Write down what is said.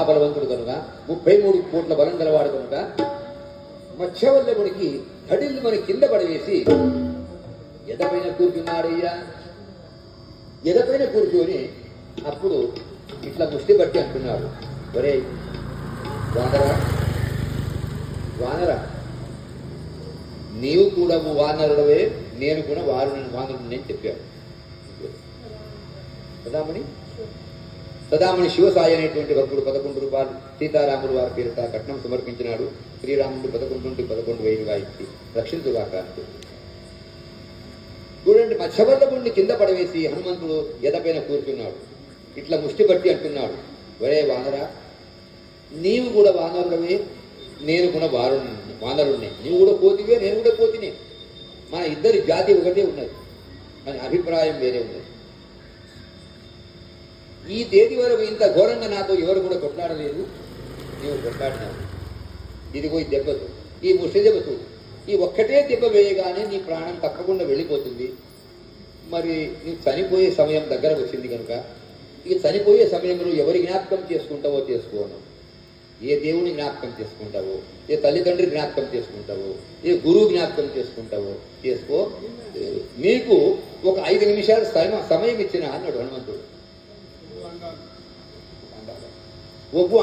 మహాబలవంతుడు కనుక 33 కోట్ల బలం గలవాడు కనుక మత్స్యవల్లభునికి ధడిల్లు మన కింద పడవేసి ఎదపైన కూర్చున్నాడయ్యా. ఎదపైన కూర్చొని అప్పుడు ఇట్లా ముష్టి బట్టి అంటున్నాడు, ఒరే వానరా వానరా, నీవు కూడా వానరుడవే, నేను కూడా వానరుడిని అని చెప్పాడు. సదామణి శివసాయి అనేటువంటి భక్తుడు 11 రూపాయలు సీతారాములు వారి పేరిట కట్నం సమర్పించినాడు. శ్రీరాముడు 11,000 వాయికి రక్షించుగాక. చూడండి, మత్స్యవల్లభుడిని కింద పడవేసి హనుమంతుడు ఎదపైన కూర్చున్నాడు. ఇట్లా ముష్టి బట్టి అంటున్నాడు, ఒరే వానరా, నీవు కూడా వానరుడవే, నేను కూడా వానరుడిని. నీవు కూడా కోతివే, నేను కూడా కోతినే. మన ఇద్దరి జాతి ఒకటే ఉన్నది, మన అభిప్రాయం వేరే ఉన్నది. ఈ తేదీ వరకు ఇంత ఘోరంగా నాతో ఎవరు కూడా కొట్లాడలేదు, నీవు కొట్లాడినావు. ఇదిగో ఈ దెబ్బతో, ఈ ముష్టి దెబ్బతో, ఈ ఒక్కటే దెబ్బ వేయగానే నీ ప్రాణం తప్పకుండా వెళ్ళిపోతుంది. మరి నీ చనిపోయే సమయం దగ్గర వచ్చింది కనుక ఇక చనిపోయే సమయంలో ఎవరి జ్ఞాపకం చేసుకుంటావో చేసుకోను. ఏ దేవుని జ్ఞాపకం చేసుకుంటావో, ఏ తల్లిదండ్రి జ్ఞాపకం చేసుకుంటావో, ఏ గురువు జ్ఞాపకం చేసుకుంటావో చేసుకో. నీకు ఒక 5 నిమిషాలు సమయం ఇచ్చిన అన్నాడు హనుమంతుడు. ఒప్పు